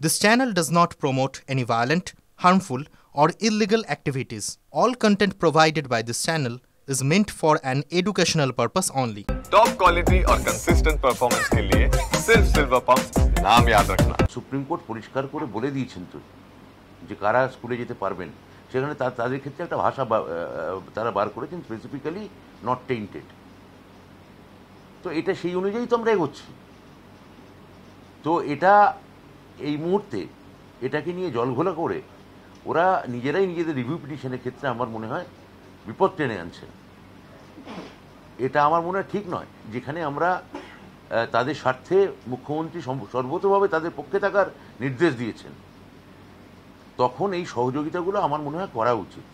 This channel does not promote any violent, harmful, or illegal activities. All content provided by this channel is meant for an educational purpose only. Top quality और consistent performance के लिए सिर्फ silver pump नाम याद रखना। Supreme court পরিষ্কার করে বলে দিয়েছেন তো যে কারা স্কুলে যেতে পারবেন, সেখানে তাদের ক্ষেত্রে একটা ভাষা তারা বার করেছেন, স্পেসিফিক্যালি নট টেন্টেড। তো এটা সেই অনুযায়ী তো আমরা এগোচ্ছি। তো এটা এই মুহূর্তে এটাকে নিয়ে জলঘোলা করে ওরা নিজেরাই নিজেদের রিভিউ পিটিশনের ক্ষেত্রে আমার মনে হয় বিপদ টেনে আনছেন। এটা আমার মনে হয় ঠিক নয়, যেখানে আমরা তাদের স্বার্থে মুখ্যমন্ত্রী সর্বতভাবে তাদের পক্ষে থাকার নির্দেশ দিয়েছেন, তখন এই সহযোগিতাগুলো আমার মনে হয় করা উচিত।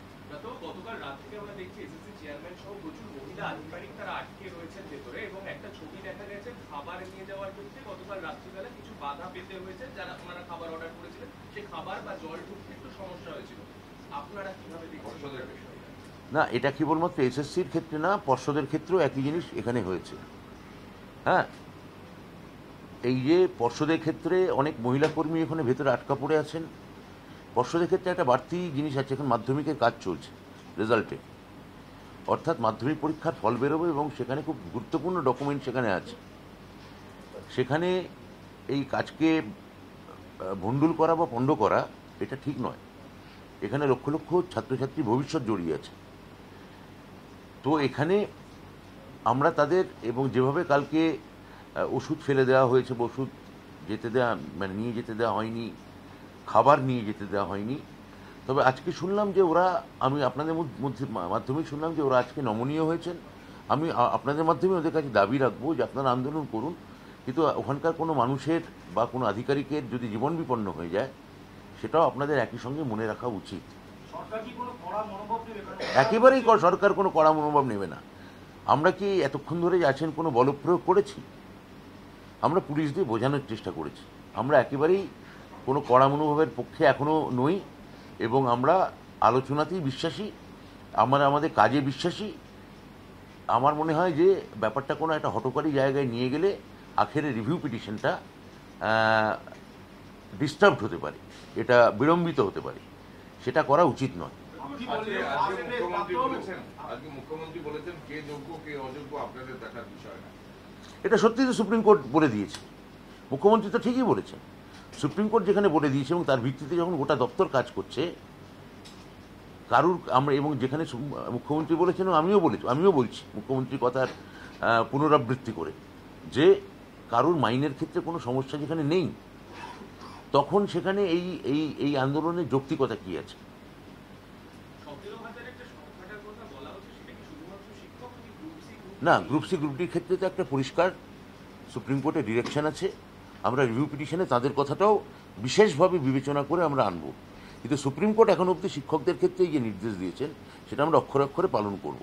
গতকাল রাত থেকে আমরা দেখছি এসএসসি চেয়ারম্যান সহ প্রচুর মহিলা আধিকারিক তারা আটকে রয়েছেন ভেতরে, এবং একটা ছবি দেখা গেছে খাবার নিয়ে যাওয়ার ক্ষেত্রে গতকাল রাত্রিবেলা কিছু বাধা পেতে হয়েছে। যারা ওনারা খাবার অর্ডার করেছিলেন সেই খাবার বা জল ঢুকতে একটু সমস্যা হয়েছিল। আপনারা কিভাবে দেখছেন? না, এটা কেবলমাত্র এসএসসির ক্ষেত্রে না, পর্ষদের ক্ষেত্রেও একই জিনিস এখানে হয়েছে। হ্যাঁ, এই যে পর্ষদের ক্ষেত্রে অনেক মহিলা কর্মী এখানে ভেতরে আটকা পড়ে আছেন। পর্ষদের ক্ষেত্রে একটা বাড়তি জিনিস আছে, এখন মাধ্যমিকের কাজ চলছে রেজাল্টে, অর্থাৎ মাধ্যমিক পরীক্ষার ফল বেরোবে এবং সেখানে খুব গুরুত্বপূর্ণ ডকুমেন্ট সেখানে আছে। সেখানে এই কাজকে ভণ্ডুল করা বা পণ্ড করা এটা ঠিক নয়। এখানে লক্ষ লক্ষ ছাত্রছাত্রী ভবিষ্যৎ জড়িয়ে আছে। তো এখানে আমরা তাদের, এবং যেভাবে কালকে ওষুধ ফেলে দেওয়া হয়েছে, ওষুধ যেতে দেওয়া মানে নিয়ে যেতে দেওয়া হয়নি, খাবার নিয়ে যেতে দেওয়া হয়নি। তবে আজকে শুনলাম যে ওরা, আমি আপনাদের মাধ্যমে শুনলাম যে ওরা আজকে নমনীয় হয়েছেন। আমি আপনাদের মাধ্যমে ওদের কাছে দাবি রাখবো যে আপনারা আন্দোলন করুন, কিন্তু ওখানকার কোনো মানুষের বা কোনো আধিকারিকের যদি জীবন বিপন্ন হয়ে যায়, সেটাও আপনাদের একই সঙ্গে মনে রাখা উচিত। একেবারেই সরকার কোনো কড়া মনোভাব নেবে না। আমরা কি এতক্ষণ ধরে আছেন কোনো বলপ্রয়োগ করেছি? আমরা পুলিশ দিয়ে বোঝানোর চেষ্টা করেছি। আমরা একেবারেই কোনো কড়া মনোভাবের পক্ষে এখনও নই, এবং আমরা আলোচনাতেই বিশ্বাসী, আমরা আমাদের কাজে বিশ্বাসী। আমার মনে হয় যে ব্যাপারটা কোনো একটা হঠকারী জায়গায় নিয়ে গেলে আখেরে রিভিউ পিটিশনটা ডিস্টার্বড হতে পারে, এটা বিলম্বিত হতে পারে, সেটা করা উচিত নয়। এটা সত্যি তো সুপ্রিম কোর্ট বলে দিয়েছে, মুখ্যমন্ত্রী তো ঠিকই বলেছেন। সুপ্রিম কোর্ট যেখানে বলে দিয়েছে এবং তার ভিত্তিতে যখন গোটা দপ্তর কাজ করছে, কারুর আমরা, এবং যেখানে মুখ্যমন্ত্রী বলেছেন, আমিও বলছি মুখ্যমন্ত্রীর কথার পুনরাবৃত্তি করে, যে কারুর মাইনের ক্ষেত্রে কোনো সমস্যা যেখানে নেই, তখন সেখানে এই আন্দোলনের যৌক্তিকতা কি আছে? না, গ্রুপ সি গ্রুপ ডির ক্ষেত্রে তো একটা পরিষ্কার সুপ্রিম কোর্টের ডিরেকশন আছে। আমরা রিভিউ পিটিশনে তাদের কথাটাও বিশেষভাবে বিবেচনা করে আমরা আনবো, কিন্তু সুপ্রিম কোর্ট এখন অবধি শিক্ষকদের ক্ষেত্রে যে নির্দেশ দিয়েছেন সেটা আমরা অক্ষরে অক্ষরে পালন করব।